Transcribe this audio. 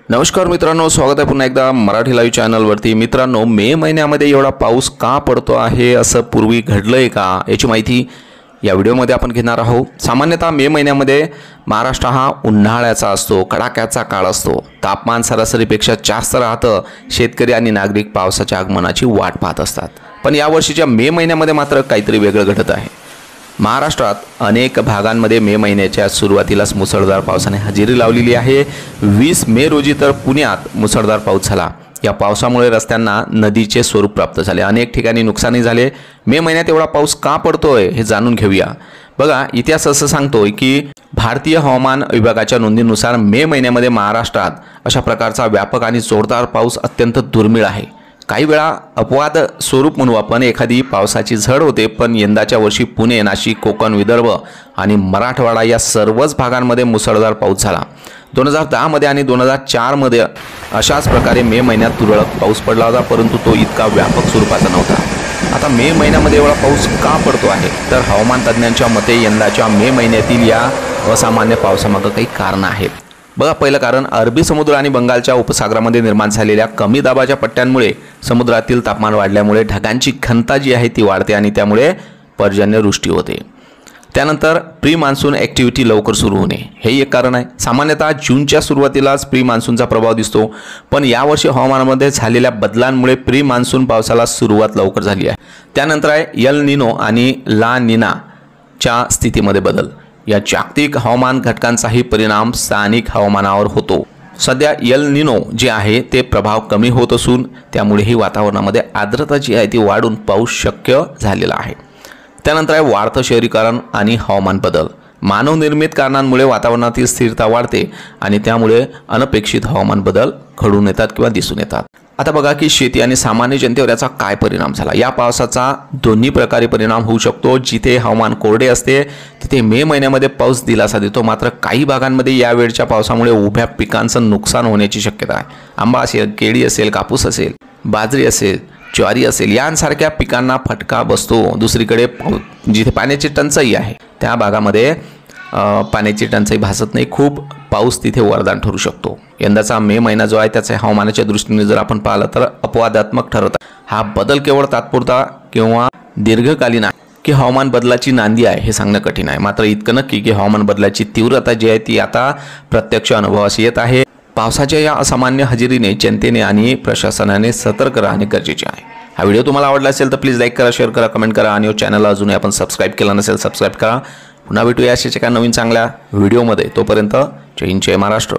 नमस्कार मित्रांनो, स्वागत आहे पुन्हा एकदा मराठी लाईव्ह चॅनलवरती। मित्रांनो, मे महिन्यामध्ये एवढा पाऊस का पडतो आहे, असं पूर्वी घडलंय का याची माहिती या व्हिडिओमध्ये आपण घेणार आहोत। सामान्यतः मे महिन्यामध्ये महाराष्ट्र हा उन्हाळ्याचा असतो, कडाक्याचा काळ असतो, तापमान सरासरीपेक्षा जास्त राहतं। शेतकरी आणि नागरिक पावसाच्या आगमनाची वाट पाहत असतात, पण या वर्षीच्या मे महिन्यामध्ये मात्र काहीतरी वेगळं घडत आहे। महाराष्ट्रात अनेक भागांमध्ये मे महिन्याच्या सुरुवातीलाच मुसळधार पावसाने हजेरी लावलेली आहे। 20 मे रोजी तर पुण्यात मुसळधार पाऊस झाला। या पावसामुळे रस्त्यांना नदीचे स्वरूप प्राप्त झाले, अनेक ठिकाणी नुकसानही झाले। मे महिन्यात एवढा पाऊस का पडतोय हे जाणून घेऊया। बघा, इतिहास असं सांगतोय की भारतीय हवामान विभागाच्या नोंदीनुसार मे महिन्यामध्ये महाराष्ट्रात अशा प्रकारचा व्यापक आणि जोरदार पाऊस अत्यंत दुर्मिळ आहे। काही वेळा अपवाद स्वरूप म्हणू आपण एखादी पावसाची झड होते, पण यंदाच्या वर्षी पुणे, नाशिक, कोकण, विदर्भ आणि मराठवाडा या सर्वच भागांमध्ये मुसळधार पाऊस झाला। 2010 मध्ये आणि 2004 मध्ये अशाच प्रकारे मे महिन्यात तुरळक पाऊस पडला होता, परंतु तो इतका व्यापक स्वरूपाचा नव्हता। आता मे महिन्यामध्ये एवढा पाऊस का पडतो आहे, तर हवामान तज्ज्ञांच्या मते यंदाच्या मे महिन्यातील या असामान्य पावसामागे काही कारणं आहेत। बघा, पहिलं कारण अरबी समुद्र आणि बंगालच्या उपसागरामध्ये निर्माण झालेल्या कमी दाबाच्या पट्ट्यांमुळे समुद्रातील तापमान वाढल्यामुळे ढगांची घनता जी आहे ती वाढते आणि त्यामुळे पर्जन्यवृष्टी होते। त्यानंतर प्री मान्सून ॲक्टिव्हिटी लवकर सुरू होणे हे एक कारण आहे। सामान्यतः जूनच्या सुरुवातीलाच प्री मान्सूनचा प्रभाव दिसतो, पण यावर्षी हवामानामध्ये झालेल्या बदलांमुळे प्री मान्सून पावसाला सुरुवात लवकर झाली आहे। त्यानंतर आहे एल निनो आणि ला निनाच्या स्थितीमध्ये बदल। या जागतिक हवामान घटकांचाही परिणाम स्थानिक हवामानावर होतो। सध्या एल निनो जे आहे ते प्रभाव कमी होत असून त्यामुळेही वातावरणामध्ये आर्द्रता जी आहे ती वाढून पाऊस शक्य झालेला आहे। त्यानंतर आहे वाढतं शहरीकरण आणि हवामान बदल। मानवनिर्मित कारणांमुळे वातावरणातील स्थिरता वाढते आणि त्यामुळे अनपेक्षित हवामान बदल घडून येतात किंवा दिसून येतात। आता बघा की शेती आणि सामान्य जनतेवर याचा काय परिणाम झाला। या पावसाचा दोन्ही प्रकारे परिणाम होऊ शकतो। जिथे हवामान कोरडे असते तिथे मे महिन्यामध्ये पाऊस दिलासा देतो, मात्र काही भागांमध्ये या वेळच्या पावसामुळे उभ्या पिकांचं नुकसान होण्याची शक्यता आहे। आंबा असेल, केळी असेल, कापूस असेल, बाजरी असेल, ज्वारी असेल यांसारख्या पिकांना फटका बसतो। दुसरीकडे जिथे पाण्याची टंचाई आहे त्या भागामध्ये पाण्याची टंचाई भासत नाही, खूप पाऊस तिथे वरदान ठरू शकतो। यंदाचा मे महिना जो आहे त्याच्या हवामानाच्या दृष्टीने जर आपण पाहिलं तर अपवादात्मक ठरत आहे। हा बदल केवळ तात्पुरता किंवा दीर्घकालीन आहे की हवामान बदलाची नांदी आहे हे सांगणं कठीण आहे। मात्र इतकं नक्की की हवामान बदलाची तीव्रता जी आहे ती आता प्रत्यक्ष अनुभवास येत आहे। पावसाच्या या असामान्य हजेरीने जनतेने आणि प्रशासनाने सतर्क राहणे गरजेचे आहे। हा व्हिडिओ तुम्हाला आवडला असेल तर प्लीज लाईक करा, शेअर करा, कमेंट करा आणि चॅनलला अजूनही आपण सबस्क्राईब केलं नसेल सबस्क्राईब करा। पुन्हा भेटूया अशाच एका नवीन चांगल्या व्हिडिओमध्ये। तोपर्यंत जय हिंद, जय महाराष्ट्र।